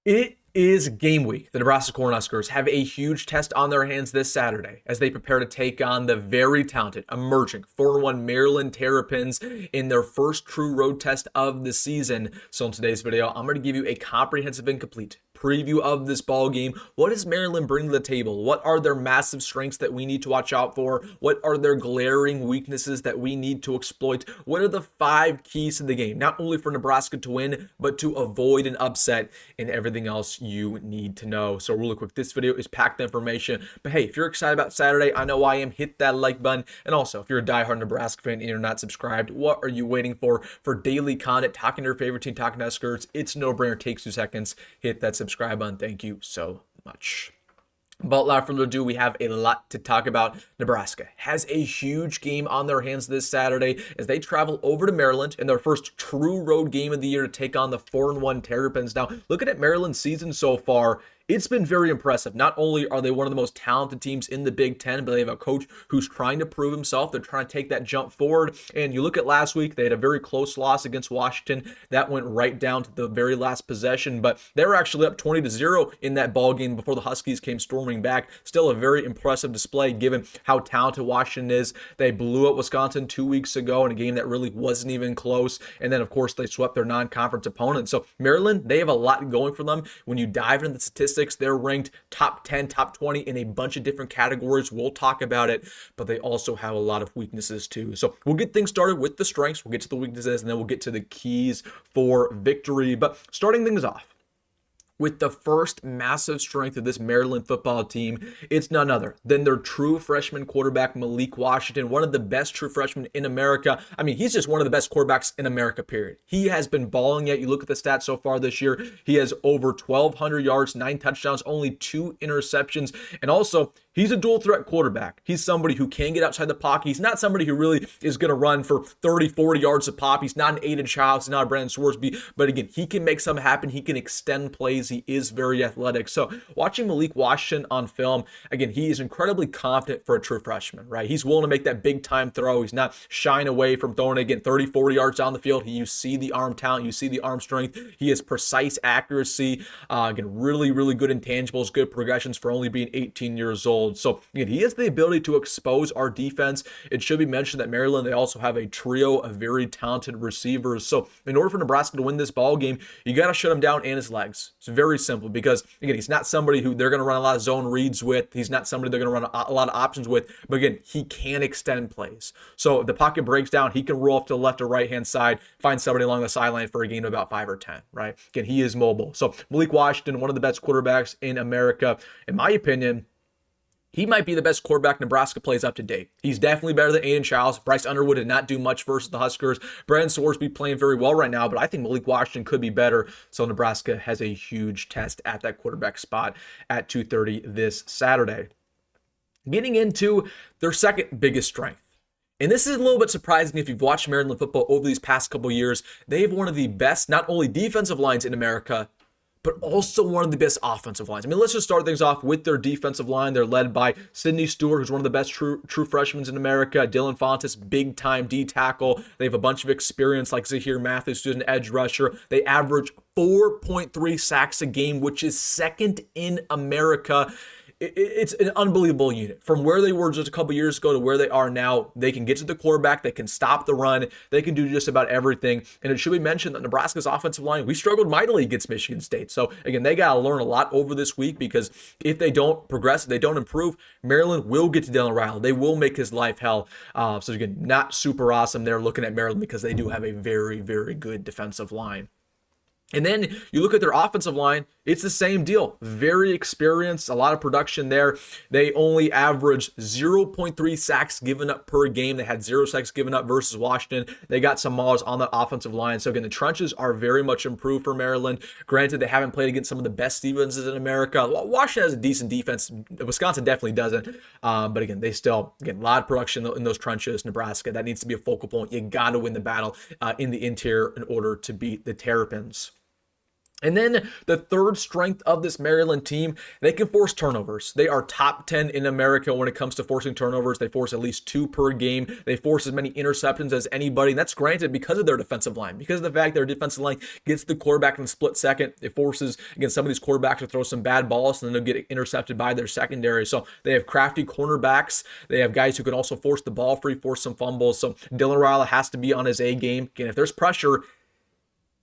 It is game week. The Nebraska Cornhuskers have a huge test on their hands this Saturday as they prepare to take on the very talented, emerging 4-1 Maryland Terrapins in their first true road test of the season. So in today's video, I'm going to give you a comprehensive and complete preview of this ball game. What does Maryland bring to the table? What are their massive strengths that we need to watch out for? What are their glaring weaknesses that we need to exploit? What are the 5 keys to the game, not only for Nebraska to win, but to avoid an upset and everything else you need to know? So really quick, this video is packed with information, but hey, if you're excited about Saturday, I know I am, hit that like button. And also, if you're a diehard Nebraska fan and you're not subscribed, what are you waiting for daily content, talking to your favorite team, talking to Huskers? It's no brainer, takes 2 seconds, hit that subscribe button. Thank you so much. But without further ado, we have a lot to talk about. Nebraska has a huge game on their hands this Saturday as they travel over to Maryland in their first true road game of the year to take on the 4-1 Terrapins. Now, looking at Maryland's season so far, it's been very impressive. Not only are they one of the most talented teams in the Big Ten, but they have a coach who's trying to prove himself. They're trying to take that jump forward. And you look at last week, they had a very close loss against Washington. That went right down to the very last possession, but they were actually up 20-0 in that ball game before the Huskies came storming back. Still a very impressive display given how talented Washington is. They blew up Wisconsin 2 weeks ago in a game that really wasn't even close. And then, of course, they swept their non-conference opponent. So Maryland, they have a lot going for them. When you dive into the statistics, they're ranked top 10, top 20 in a bunch of different categories. We'll talk about it, but they also have a lot of weaknesses too. So we'll get things started with the strengths. We'll get to the weaknesses, and then we'll get to the keys for victory. But starting things off with the first massive strength of this Maryland football team, it's none other than their true freshman quarterback, Malik Washington, one of the best true freshmen in America. I mean, he's just one of the best quarterbacks in America, period. He has been balling it. You look at the stats so far this year, he has over 1,200 yards, 9 touchdowns, only 2 interceptions, and also, he's a dual threat quarterback. He's somebody who can get outside the pocket. He's not somebody who really is going to run for 30, 40 yards a pop. He's not an Aiden Childs. He's not a Brandon Swarsby. But again, he can make something happen. He can extend plays. He is very athletic. So watching Malik Washington on film, again, he is incredibly confident for a true freshman, right? He's willing to make that big time throw. He's not shying away from throwing it, again, 30, 40 yards down the field. You see the arm talent. You see the arm strength. He has precise accuracy. Again, really, really good intangibles, good progressions for only being 18 years old. So again, he has the ability to expose our defense. It should be mentioned that Maryland, they also have a trio of very talented receivers. So in order for Nebraska to win this ball game, you got to shut him down and his legs. It's very simple because, again, he's not somebody who they're going to run a lot of zone reads with. He's not somebody they're going to run a lot of options with. But again, he can extend plays. So if the pocket breaks down, he can roll off to the left or right-hand side, find somebody along the sideline for a gain of about 5 or 10, right? Again, he is mobile. So Malik Washington, one of the best quarterbacks in America. In my opinion, he might be the best quarterback Nebraska plays up to date. He's definitely better than Aiden Childs. Bryce Underwood did not do much versus the Huskers. Brandon Swarsby playing very well right now, but I think Malik Washington could be better. So Nebraska has a huge test at that quarterback spot at 2:30 this Saturday. Getting into their second biggest strength. And this is a little bit surprising if you've watched Maryland football over these past couple years. They have one of the best, not only defensive lines in America, but also one of the best offensive lines. I mean, let's just start things off with their defensive line. They're led by Sidney Stewart, who's one of the best true freshmen in America. Dylan Fontes, big-time D tackle. They have a bunch of experience like Zahir Mathis, who's an edge rusher. They average 4.3 sacks a game, which is second in America. It's an unbelievable unit. From where they were just a couple years ago to where they are now, they can get to the quarterback, they can stop the run, they can do just about everything. And it should be mentioned that Nebraska's offensive line, we struggled mightily against Michigan State. So again, they got to learn a lot over this week because if they don't progress, if they don't improve, Maryland will get to Dylan Raiola. They will make his life hell. So again, not super awesome there looking at Maryland because they do have a very, very good defensive line. And then you look at their offensive line, it's the same deal. Very experienced, a lot of production there. They only average 0.3 sacks given up per game. They had 0 sacks given up versus Washington. They got some mauls on the offensive line. So again, the trenches are very much improved for Maryland. Granted, they haven't played against some of the best defenses in America. Washington has a decent defense. Wisconsin definitely doesn't. But again, they still, again, a lot of production in those trenches. Nebraska, that needs to be a focal point. You got to win the battle in the interior in order to beat the Terrapins. And then the third strength of this Maryland team, they can force turnovers. They are top 10 in America when it comes to forcing turnovers. They force at least 2 per game. They force as many interceptions as anybody. And that's granted because of their defensive line, because of the fact their defensive line gets the quarterback in a split second. It forces, again, some of these quarterbacks to throw some bad balls and then they'll get intercepted by their secondary. So they have crafty cornerbacks. They have guys who can also force the ball free, force some fumbles. So Dylan Raiola has to be on his A game. Again, if there's pressure,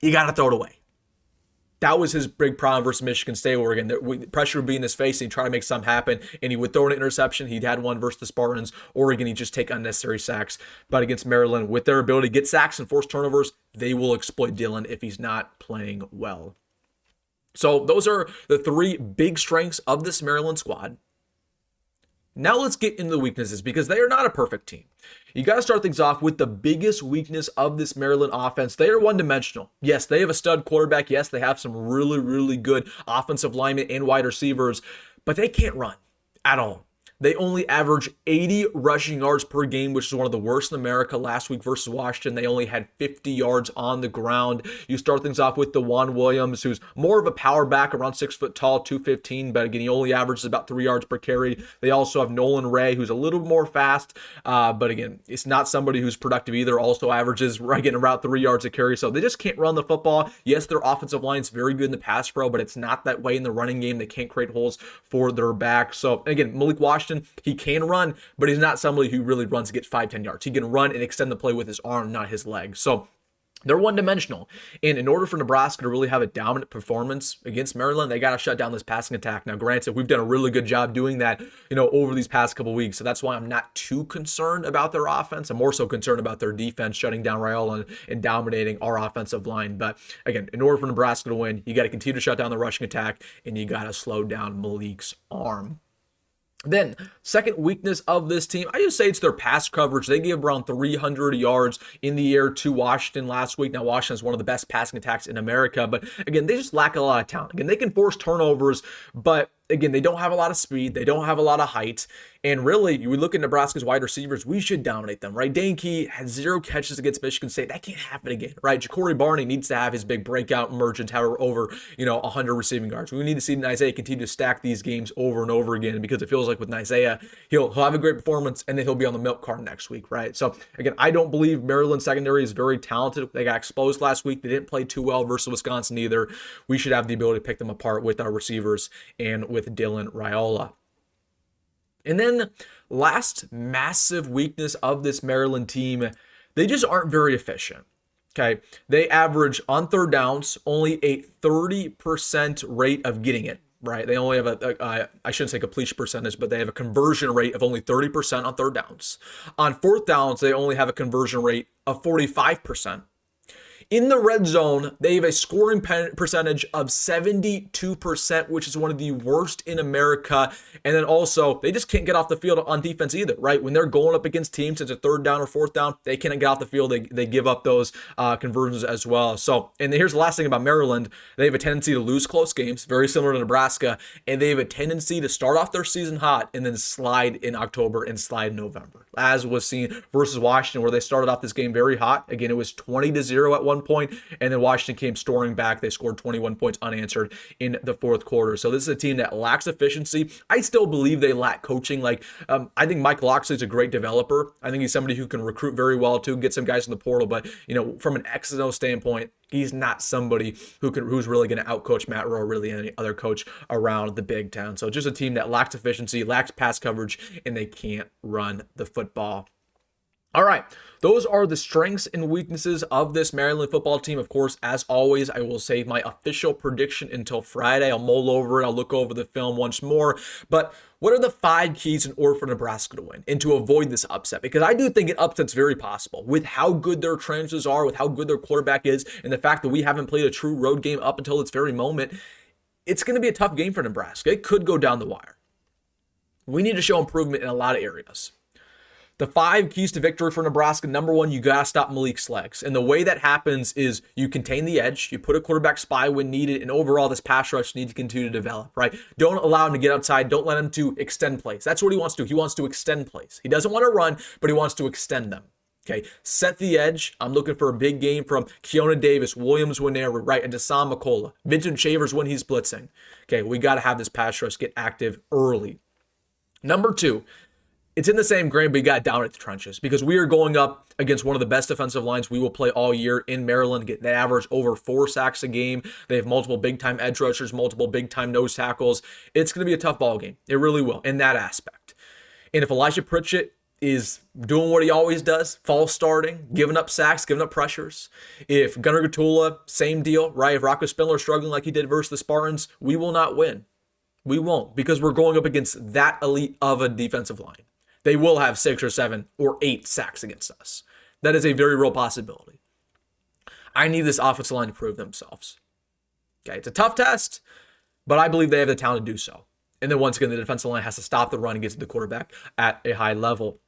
you got to throw it away. That was his big problem versus Michigan State, where again, the pressure would be in his face and he'd try to make something happen, and he would throw an interception. He'd had one versus the Spartans. Oregon, he'd just take unnecessary sacks. But against Maryland, with their ability to get sacks and force turnovers, they will exploit Dylan if he's not playing well. So those are the 3 big strengths of this Maryland squad. Now let's get into the weaknesses, because they are not a perfect team. You got to start things off with the biggest weakness of this Maryland offense. They are one-dimensional. Yes, they have a stud quarterback. Yes, they have some really, really good offensive linemen and wide receivers, but they can't run at all. They only average 80 rushing yards per game, which is one of the worst in America. Last week versus Washington, they only had 50 yards on the ground. You start things off with DeJuan Williams, who's more of a power back, around 6 foot tall, 215, but again, he only averages about 3 yards per carry. They also have Nolan Ray, who's a little more fast, but again, it's not somebody who's productive either. Also averages, again, around 3 yards a carry. So they just can't run the football. Yes, their offensive line is very good in the pass pro, but it's not that way in the running game. They can't create holes for their back. So again, Malik Washington, he can run, but he's not somebody who really runs to get 5-10 yards. He can run and extend the play with his arm, not his leg. So they're one-dimensional. And in order for Nebraska to really have a dominant performance against Maryland, they got to shut down this passing attack. Now, granted, we've done a really good job doing that, over these past couple weeks. So that's why I'm not too concerned about their offense. I'm more so concerned about their defense shutting down Raiola and dominating our offensive line. But again, in order for Nebraska to win, you got to continue to shut down the rushing attack, and you got to slow down Malik's arm. Then, second weakness of this team, I just say it's their pass coverage. They gave around 300 yards in the air to Washington last week. Now, Washington is one of the best passing attacks in America, but again, they just lack a lot of talent. Again, they can force turnovers, but again, they don't have a lot of speed. They don't have a lot of height. And really, you would look at Nebraska's wide receivers, we should dominate them, right? Dane had 0 catches against Michigan State. That can't happen again, right? Jacory Barney needs to have his big breakout emergence, have over, 100 receiving yards. We need to see Nyziah continue to stack these games over and over again, because it feels like with Nyziah, he'll have a great performance and then he'll be on the milk cart next week, right? So again, I don't believe Maryland secondary is very talented. They got exposed last week. They didn't play too well versus Wisconsin either. We should have the ability to pick them apart with our receivers and with Dylan Raiola. And then last massive weakness of this Maryland team, they just aren't very efficient. Okay, they average on third downs only a 30% rate of getting it, right? They only have I shouldn't say completion percentage, but they have a conversion rate of only 30% on third downs. On fourth downs, they only have a conversion rate of 45%. In the red zone, they have a scoring percentage of 72%, which is one of the worst in America. And then also, they just can't get off the field on defense either, right? When they're going up against teams, it's a third down or fourth down, they can't get off the field. They give up those conversions as well. So, and here's the last thing about Maryland. They have a tendency to lose close games, very similar to Nebraska, and they have a tendency to start off their season hot and then slide in October and slide in November, as was seen versus Washington, where they started off this game very hot. Again, it was 20-0 at one point, and then Washington came storming back. They scored 21 points unanswered in the fourth quarter. So this is a team that lacks efficiency. I still believe they lack coaching. I think Mike Locksley is a great developer. I think he's somebody who can recruit very well too, get some guys in the portal. But from an X and O standpoint, he's not somebody who's really going to outcoach Matt Rowe or really any other coach around the Big Ten. So just a team that lacks efficiency, lacks pass coverage, and they can't run the football. All right, those are the strengths and weaknesses of this Maryland football team. Of course, as always, I will save my official prediction until Friday. I'll mull over it. I'll look over the film once more. But what are the 5 keys in order for Nebraska to win and to avoid this upset? Because I do think an upset's very possible with how good their transfers are, with how good their quarterback is, and the fact that we haven't played a true road game up until this very moment. It's going to be a tough game for Nebraska. It could go down the wire. We need to show improvement in a lot of areas. The 5 keys to victory for Nebraska: number 1, you got to stop Malik's legs. And the way that happens is you contain the edge, you put a quarterback spy when needed, and overall this pass rush needs to continue to develop, right? Don't allow him to get outside. Don't let him to extend plays. That's what he wants to do. He wants to extend plays. He doesn't want to run, but he wants to extend them. Okay, set the edge. I'm looking for a big game from Keona Davis, Williams Winery, right, and Deshaun McCullough. Vincent Shavers when he's blitzing. Okay, we got to have this pass rush get active early. Number 2, it's in the same grain, but you got down at the trenches because we are going up against one of the best defensive lines we will play all year in Maryland. Get that average over 4 sacks a game. They have multiple big-time edge rushers, multiple big-time nose tackles. It's going to be a tough ball game. It really will in that aspect. And if Elijah Pritchett is doing what he always does, false starting, giving up sacks, giving up pressures. If Gunnar Gatula, same deal, right? If Rocco Spindler struggling like he did versus the Spartans, we will not win. We won't, because we're going up against that elite of a defensive line. They will have 6 or 7 or 8 sacks against us. That is a very real possibility. I need this offensive line to prove themselves. Okay, it's a tough test, but I believe they have the talent to do so. And then once again, the defensive line has to stop the run and get to the quarterback at a high level.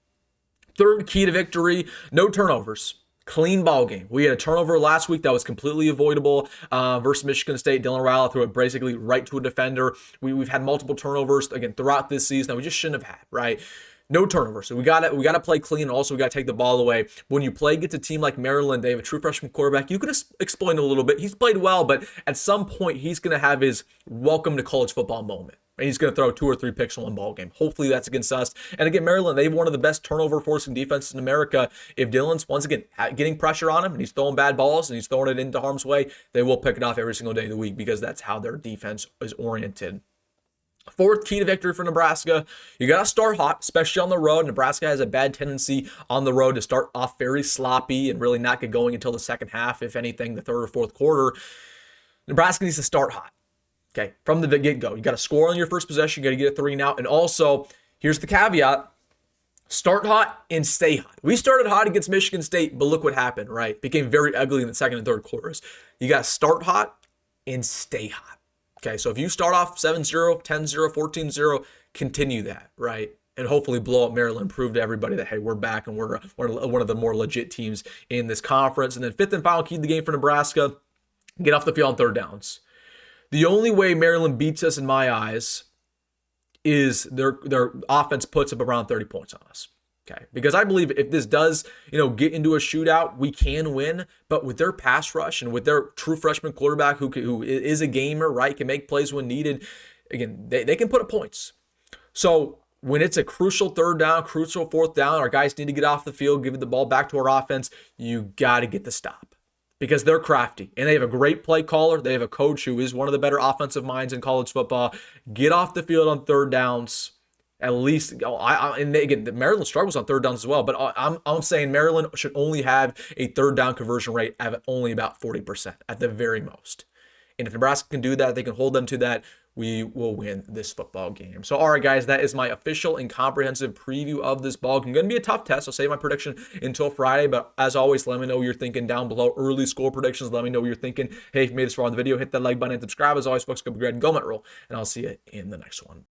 Third key to victory, no turnovers. Clean ball game. We had a turnover last week that was completely avoidable versus Michigan State. Dylan Raiola threw it basically right to a defender. We've had multiple turnovers, again, throughout this season that we just shouldn't have had, right? No turnovers. So we got to play clean, and also we got to take the ball away. When you play against a team like Maryland, they have a true freshman quarterback. You can exploit him a little bit. He's played well, but at some point, he's going to have his welcome to college football moment. And he's going to throw 2 or 3 picks in one ball game. Hopefully that's against us. And again, Maryland, they have one of the best turnover forcing defenses in America. If Dylan's, once again, getting pressure on him and he's throwing bad balls and he's throwing it into harm's way, they will pick it off every single day of the week because that's how their defense is oriented. Fourth key to victory for Nebraska, you got to start hot, especially on the road. Nebraska has a bad tendency on the road to start off very sloppy and really not get going until the second half, if anything, the third or fourth quarter. Nebraska needs to start hot. Okay, from the get-go. You got to score on your first possession. You got to get a 3 and out. And also, here's the caveat. Start hot and stay hot. We started hot against Michigan State, but look what happened, right? Became very ugly in the second and third quarters. You got to start hot and stay hot. Okay, so if you start off 7-0, 10-0, 14-0, continue that, right? And hopefully blow up Maryland, prove to everybody that, hey, we're back and we're one of the more legit teams in this conference. And then fifth and final key to the game for Nebraska, get off the field on third downs. The only way Maryland beats us, in my eyes, is their offense puts up around 30 points on us. Okay, because I believe if this does, get into a shootout, we can win. But with their pass rush and with their true freshman quarterback who is a gamer, right, can make plays when needed, again, they can put up points. So when it's a crucial third down, crucial fourth down, our guys need to get off the field, give the ball back to our offense. You got to get the stop. Because they're crafty and they have a great play caller. They have a coach who is one of the better offensive minds in college football. Get off the field on third downs. At least, and again, Maryland struggles on third downs as well. But I'm saying Maryland should only have a third down conversion rate of only about 40% at the very most. And if Nebraska can do that, they can hold them to that, we will win this football game. So, all right, guys, that is my official and comprehensive preview of this ball game. Going to be a tough test. I'll save my prediction until Friday. But as always, let me know what you're thinking down below. Early score predictions. Let me know what you're thinking. Hey, if you made this far on the video, hit that like button and subscribe. As always, folks, go be great and go Met Roll. And I'll see you in the next one.